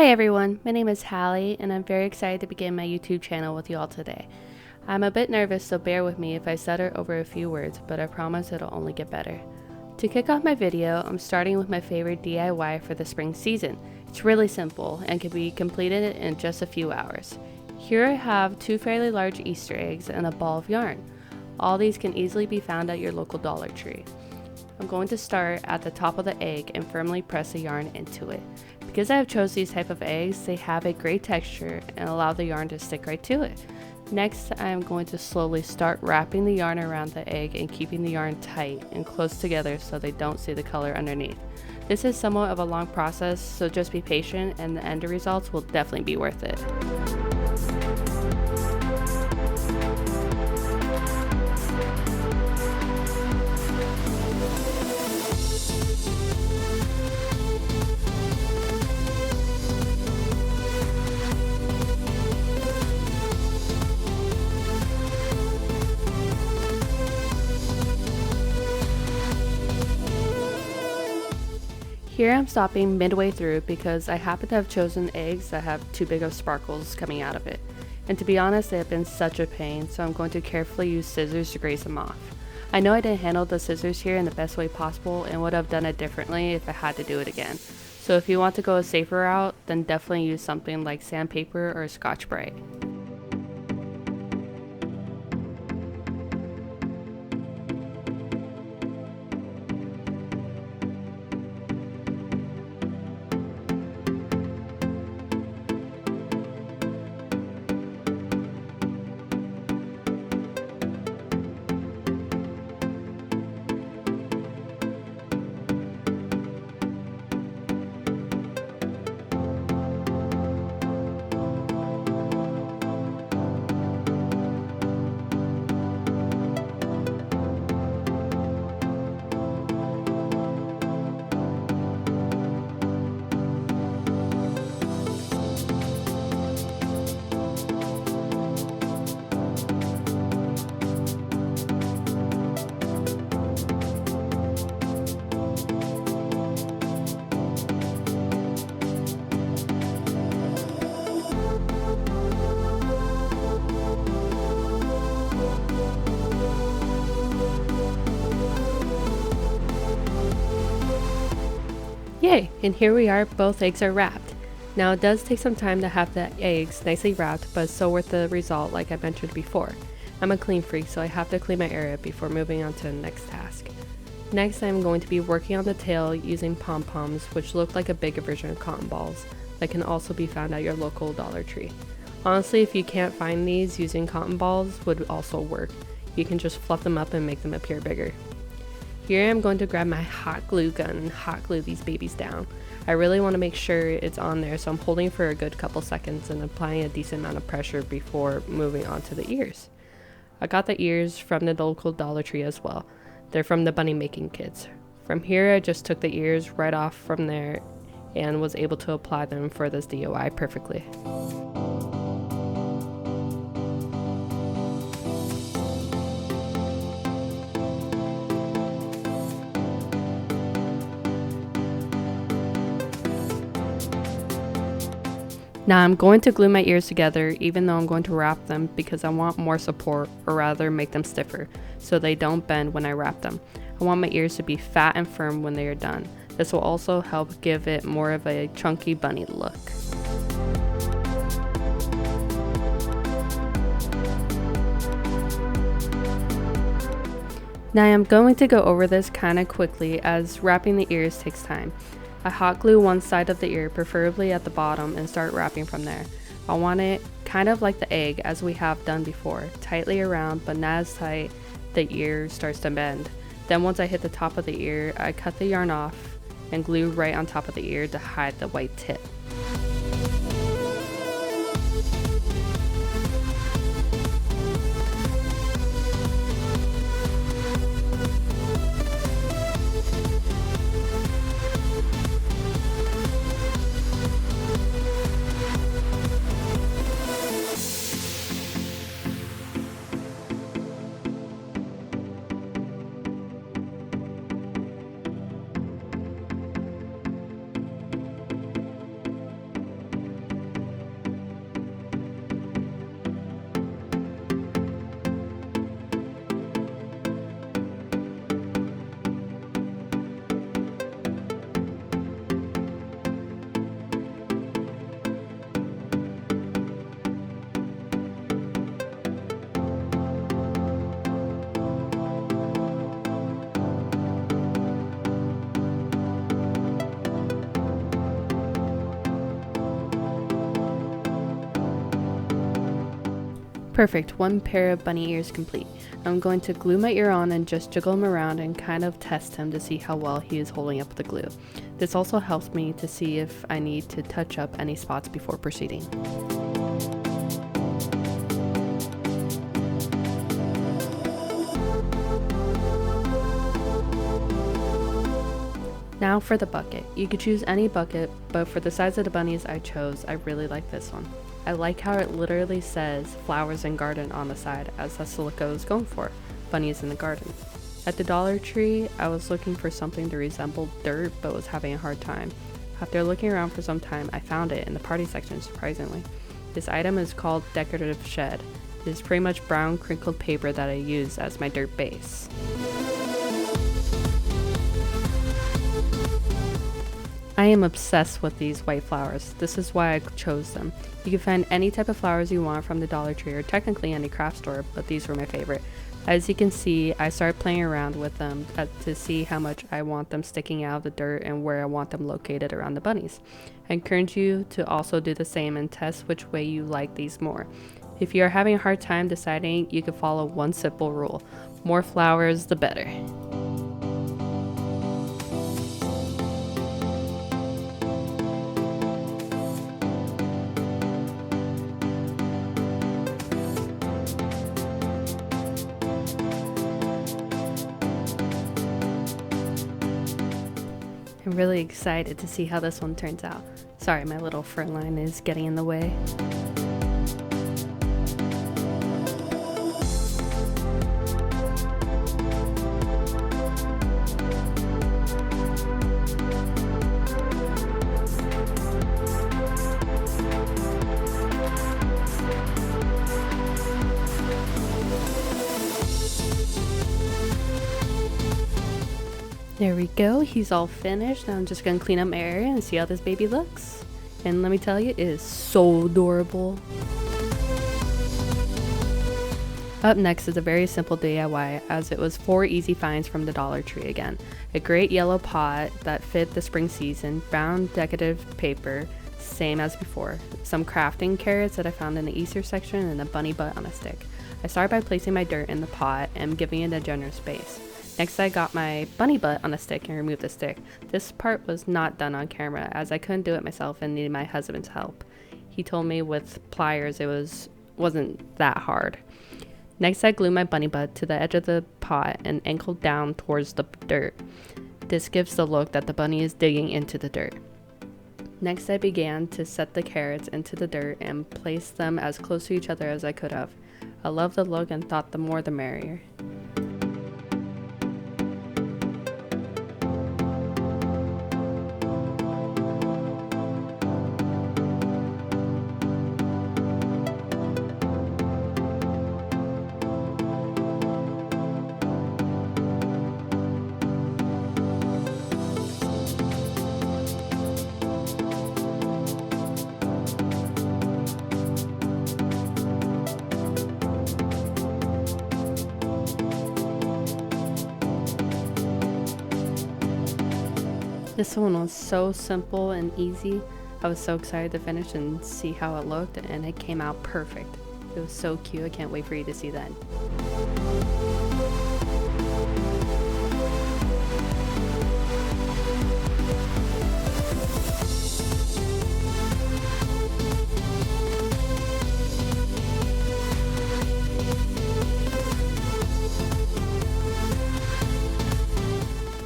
Hi everyone, my name is Hallie and I'm very excited to begin my YouTube channel with you all today. I'm a bit nervous, so bear with me if I stutter over a few words, but I promise it'll only get better. To kick off my video, I'm starting with my favorite DIY for the spring season. It's really simple and can be completed in just a few hours. Here I have two fairly large Easter eggs and a ball of yarn. All these can easily be found at your local Dollar Tree. I'm going to start at the top of the egg and firmly press the yarn into it. Because I have chose these type of eggs, they have a great texture and allow the yarn to stick right to it. Next, I am going to slowly start wrapping the yarn around the egg and keeping the yarn tight and close together so they don't see the color underneath. This is somewhat of a long process, so just be patient and the end results will definitely be worth it. Here I'm stopping midway through because I happen to have chosen eggs that have too big of sparkles coming out of it. And to be honest, they have been such a pain, so I'm going to carefully use scissors to graze them off. I know I didn't handle the scissors here in the best way possible and would have done it differently if I had to do it again. So if you want to go a safer route, then definitely use something like sandpaper or Scotch-Brite. Yay! And here we are, both eggs are wrapped. Now it does take some time to have the eggs nicely wrapped, but it's so worth the result like I mentioned before. I'm a clean freak, so I have to clean my area before moving on to the next task. Next, I'm going to be working on the tail using pom-poms, which look like a bigger version of cotton balls that can also be found at your local Dollar Tree. Honestly, if you can't find these, using cotton balls would also work. You can just fluff them up and make them appear bigger. Here I'm going to grab my hot glue gun and hot glue these babies down. I really want to make sure it's on there, so I'm holding for a good couple seconds and applying a decent amount of pressure before moving on to the ears. I got the ears from the local Dollar Tree as well. They're from the bunny making kits. From here I just took the ears right off from there and was able to apply them for this DIY perfectly. Now I'm going to glue my ears together even though I'm going to wrap them because I want more support, or rather make them stiffer, so they don't bend when I wrap them. I want my ears to be fat and firm when they are done. This will also help give it more of a chunky bunny look. Now I'm going to go over this kind of quickly as wrapping the ears takes time. I hot glue one side of the ear, preferably at the bottom, and start wrapping from there. I want it kind of like the egg as we have done before, tightly around but not as tight the ear starts to bend. Then once I hit the top of the ear, I cut the yarn off and glue right on top of the ear to hide the white tip. Perfect, one pair of bunny ears complete. I'm going to glue my ear on and just jiggle him around and kind of test him to see how well he is holding up the glue. This also helps me to see if I need to touch up any spots before proceeding. Now for the bucket. You could choose any bucket, but for the size of the bunnies I chose, I really like this one. I like how it literally says flowers and garden on the side, as that's the look I was going for, bunnies in the garden. At the Dollar Tree, I was looking for something to resemble dirt, but was having a hard time. After looking around for some time, I found it in the party section, surprisingly. This item is called Decorative Shed. It is pretty much brown crinkled paper that I use as my dirt base. I am obsessed with these white flowers. This is why I chose them. You can find any type of flowers you want from the Dollar Tree or technically any craft store, but these were my favorite. As you can see, I started playing around with them to see how much I want them sticking out of the dirt and where I want them located around the bunnies. I encourage you to also do the same and test which way you like these more. If you are having a hard time deciding, you can follow one simple rule. More flowers, the better. I'm really excited to see how this one turns out. Sorry, my little fur line is getting in the way. There we go, he's all finished. Now I'm just gonna clean up my area and see how this baby looks. And let me tell you, it is so adorable. Up next is a very simple DIY, as it was 4 easy finds from the Dollar Tree again. A great yellow pot that fit the spring season, brown decorative paper, same as before, some crafting carrots that I found in the Easter section, and a bunny butt on a stick. I started by placing my dirt in the pot and giving it a generous base. Next, I got my bunny butt on a stick and removed the stick. This part was not done on camera, as I couldn't do it myself and needed my husband's help. He told me with pliers it wasn't that hard. Next, I glued my bunny butt to the edge of the pot and angled down towards the dirt. This gives the look that the bunny is digging into the dirt. Next, I began to set the carrots into the dirt and place them as close to each other as I could have. I loved the look and thought the more the merrier. This one was so simple and easy. I was so excited to finish and see how it looked, and it came out perfect. It was so cute. I can't wait for you to see that.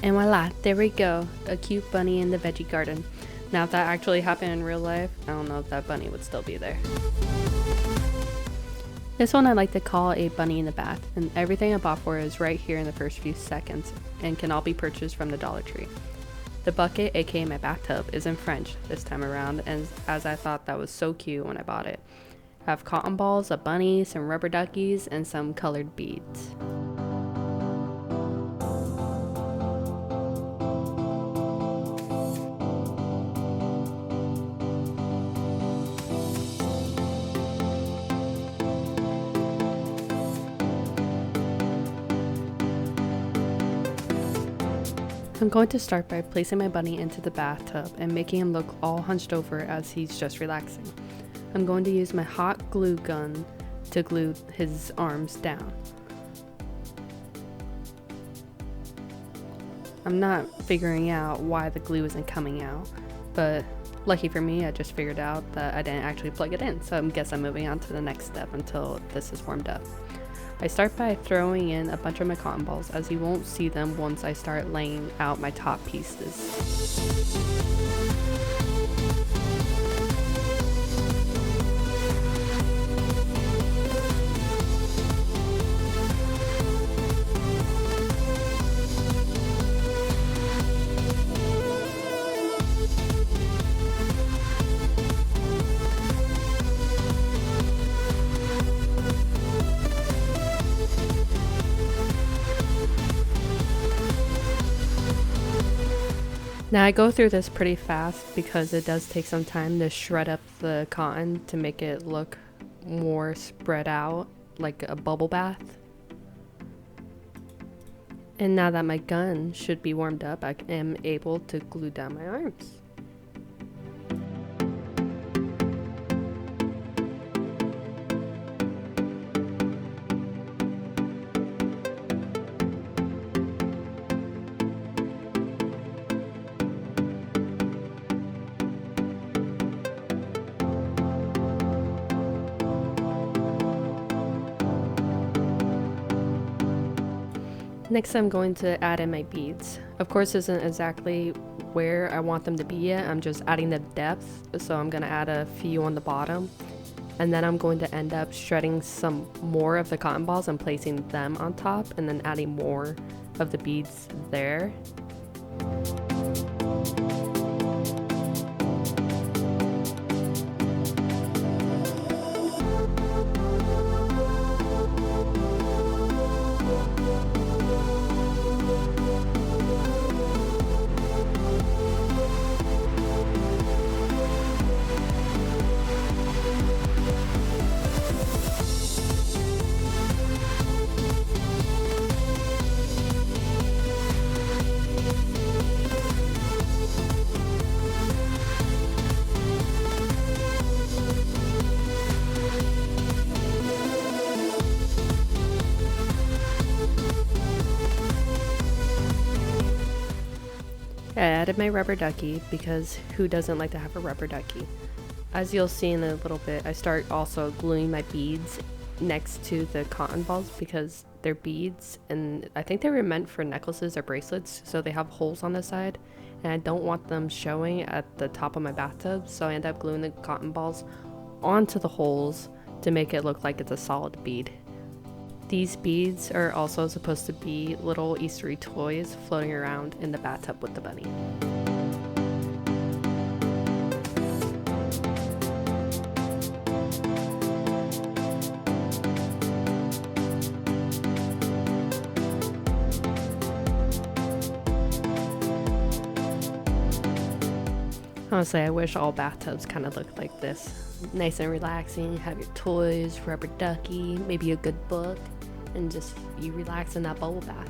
And voila, there we go, a cute bunny in the veggie garden. Now if that actually happened in real life, I don't know if that bunny would still be there. This one I like to call a bunny in the bath, and everything I bought for it is right here in the first few seconds and can all be purchased from the Dollar Tree. The bucket, aka my bathtub, is in French this time around, and as I thought that was so cute when I bought it. I have cotton balls, a bunny, some rubber duckies, and some colored beads. I'm going to start by placing my bunny into the bathtub and making him look all hunched over as he's just relaxing. I'm going to use my hot glue gun to glue his arms down. I'm not figuring out why the glue isn't coming out, but lucky for me, I just figured out that I didn't actually plug it in, so I guess I'm moving on to the next step until this is warmed up. I start by throwing in a bunch of my cotton balls, as you won't see them once I start laying out my top pieces. Now I go through this pretty fast because it does take some time to shred up the cotton to make it look more spread out, like a bubble bath. And now that my gun should be warmed up, I am able to glue down my arms. Next, I'm going to add in my beads. Of course, this isn't exactly where I want them to be yet. I'm just adding the depth, so I'm going to add a few on the bottom. And then I'm going to end up shredding some more of the cotton balls and placing them on top, and then adding more of the beads there. I added my rubber ducky because who doesn't like to have a rubber ducky? As you'll see in a little bit, I start also gluing my beads next to the cotton balls because they're beads and I think they were meant for necklaces or bracelets, so they have holes on the side and I don't want them showing at the top of my bathtub, so I end up gluing the cotton balls onto the holes to make it look like it's a solid bead. These beads are also supposed to be little Easter toys floating around in the bathtub with the bunny. Honestly, I wish all bathtubs kind of looked like this. Nice and relaxing, have your toys, rubber ducky, maybe a good book, and just you relax in that bubble bath.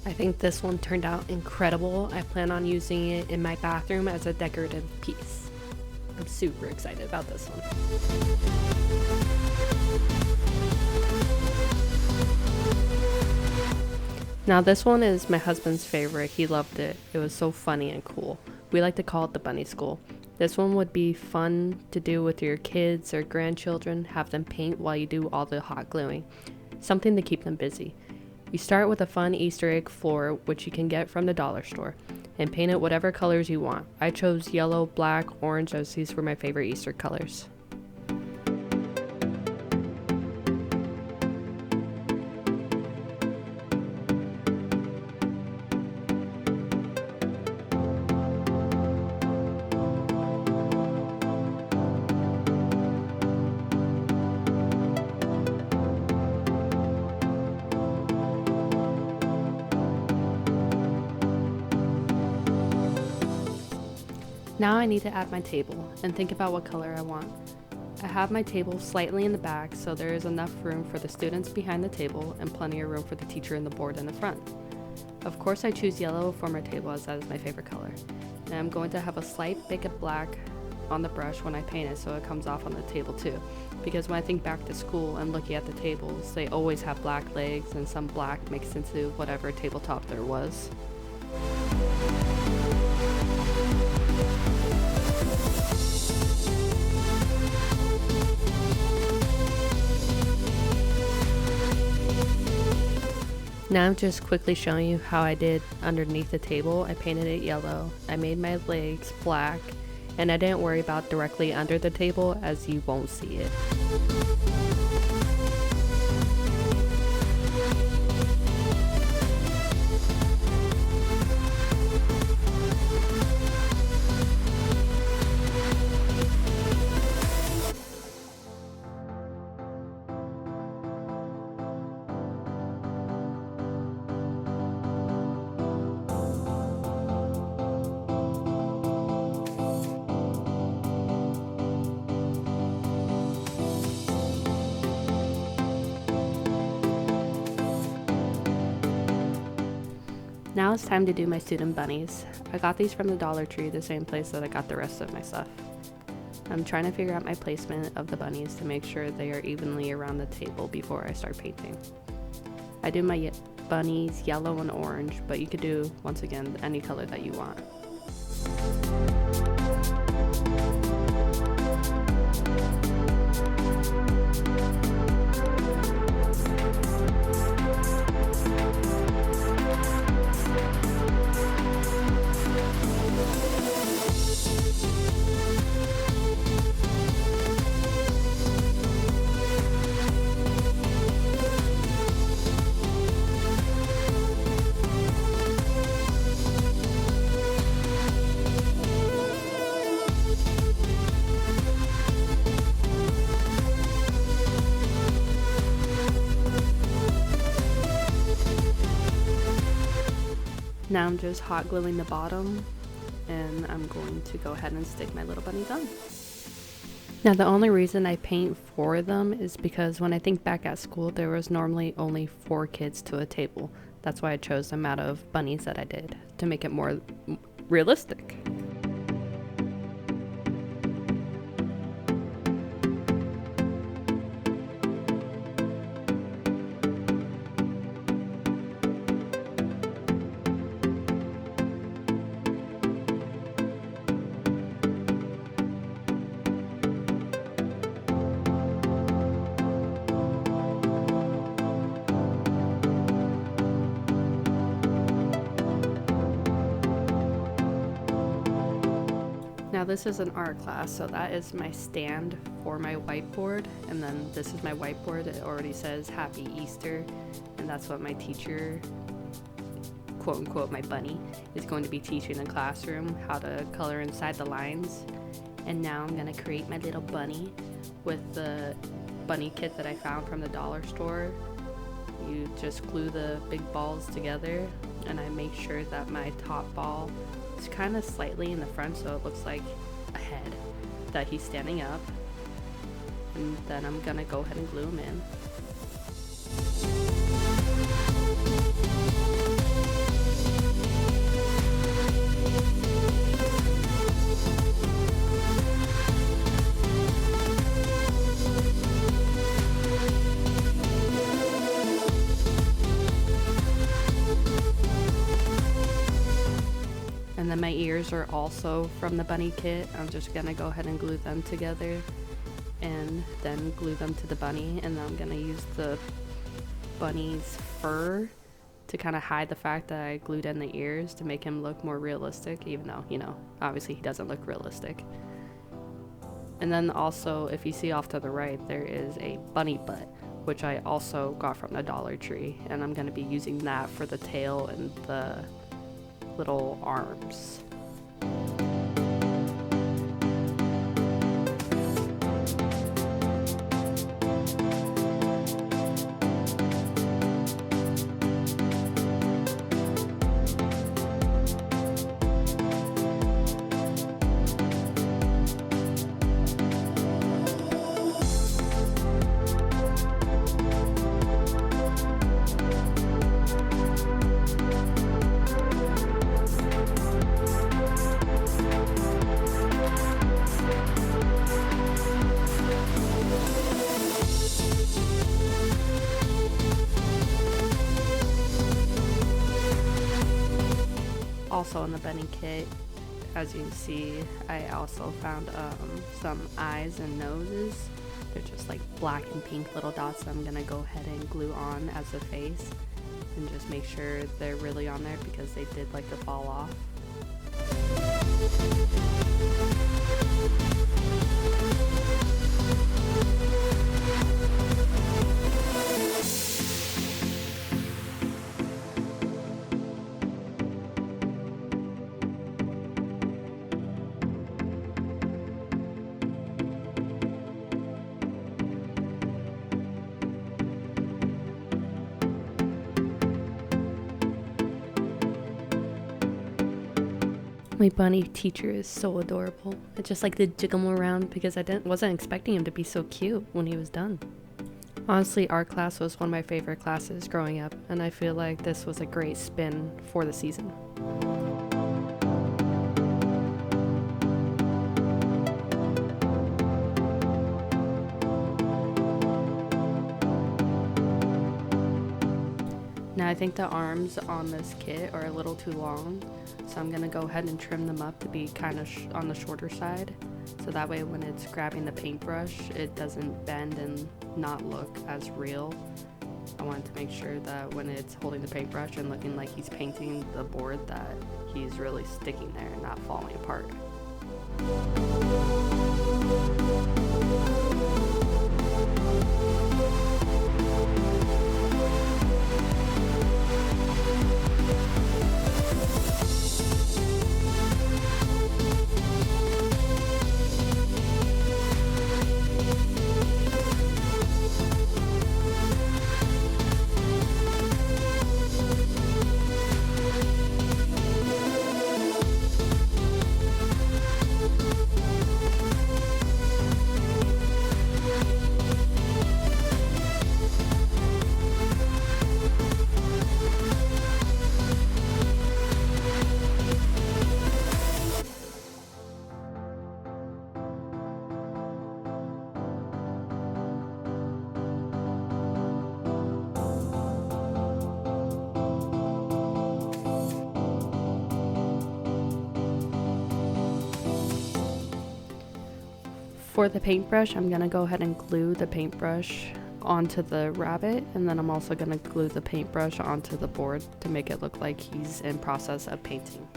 I think this one turned out incredible. I plan on using it in my bathroom as a decorative piece. I'm super excited about this one. Now this one is my husband's favorite. He loved it. It was so funny and cool. We like to call it the bunny school. This one would be fun to do with your kids or grandchildren. Have them paint while you do all the hot gluing. Something to keep them busy. You start with a fun Easter egg floor, which you can get from the dollar store, and paint it whatever colors you want. I chose yellow, black, orange, as these were my favorite Easter colors. Now I need to add my table and think about what color I want. I have my table slightly in the back so there is enough room for the students behind the table and plenty of room for the teacher and the board in the front. Of course I choose yellow for my table as that is my favorite color. And I'm going to have a slight bit of black on the brush when I paint it so it comes off on the table too. Because when I think back to school and looking at the tables, they always have black legs and some black mixed into whatever tabletop there was. Now I'm just quickly showing you how I did underneath the table. I painted it yellow, I made my legs black, and I didn't worry about directly under the table as you won't see it. Now it's time to do my student bunnies. I got these from the Dollar Tree, the same place that I got the rest of my stuff. I'm trying to figure out my placement of the bunnies to make sure they are evenly around the table before I start painting. I do my bunnies yellow and orange, but you could do, once again, any color that you want. Now I'm just hot gluing the bottom, and I'm going to go ahead and stick my little bunnies on. Now the only reason I paint for them is because when I think back at school, there was normally only 4 kids to a table. That's why I chose the amount of bunnies that I did, to make it more realistic. Now this is an art class, so that is my stand for my whiteboard, and then this is my whiteboard. It already says Happy Easter, and that's what my teacher, quote unquote my bunny, is going to be teaching in the classroom, how to color inside the lines. And now I'm gonna create my little bunny with the bunny kit that I found from the dollar store. You just glue the big balls together, and I make sure that my top ball is kind of slightly in the front so it looks like a head, that he's standing up. And then I'm gonna go ahead and glue him in. And then my ears are also from the bunny kit. I'm just gonna go ahead and glue them together and then glue them to the bunny. And then I'm gonna use the bunny's fur to kind of hide the fact that I glued in the ears to make him look more realistic, even though, you know, obviously he doesn't look realistic. And then also, if you see off to the right, there is a bunny butt, which I also got from the Dollar Tree. And I'm gonna be using that for the tail and the little arms. Also in the bunny kit, as you can see, I also found some eyes and noses. They're just like black and pink little dots that I'm gonna go ahead and glue on as a face and just make sure they're really on there because they did like to fall off. My bunny teacher is so adorable. I just like to jiggle him around because I wasn't expecting him to be so cute when he was done. Honestly, art class was one of my favorite classes growing up, and I feel like this was a great spin for the season. Now I think the arms on this kit are a little too long, so I'm gonna go ahead and trim them up to be kind of on the shorter side, so that way when it's grabbing the paintbrush it doesn't bend and not look as real. I wanted to make sure that when it's holding the paintbrush and looking like he's painting the board that he's really sticking there and not falling apart. For the paintbrush, I'm gonna go ahead and glue the paintbrush onto the rabbit, and then I'm also gonna glue the paintbrush onto the board to make it look like he's in process of painting.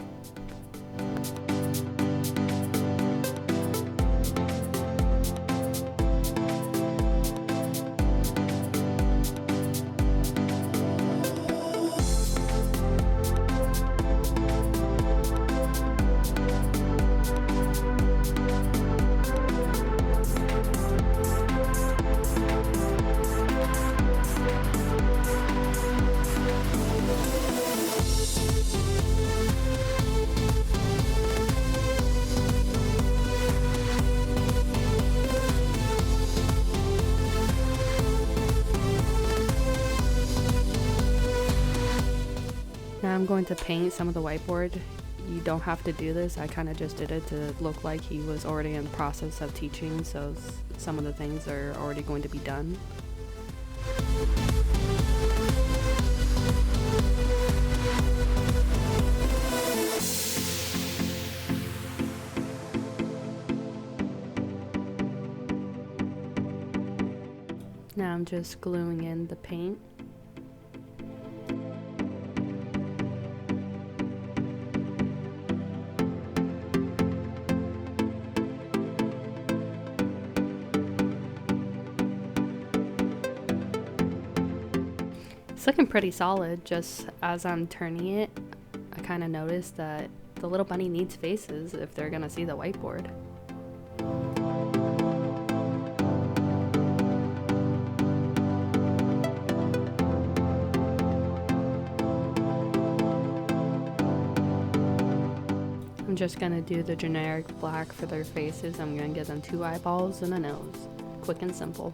Now I'm going to paint some of the whiteboard. You don't have to do this. I kind of just did it to look like he was already in the process of teaching, so some of the things are already going to be done. Now I'm just gluing in the paint. It's looking pretty solid. Just as I'm turning it, I kind of noticed that the little bunny needs faces if they're gonna see the whiteboard. I'm just gonna do the generic black for their faces. I'm gonna give them 2 eyeballs and a nose. Quick and simple.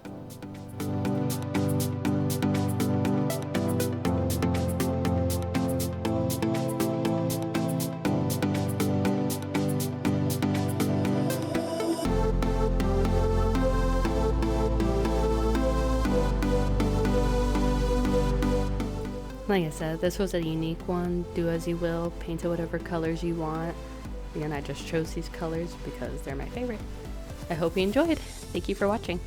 Like I said, this was a unique one. Do as you will, paint it whatever colors you want. Again, I just chose these colors because they're my favorite. I hope you enjoyed. Thank you for watching.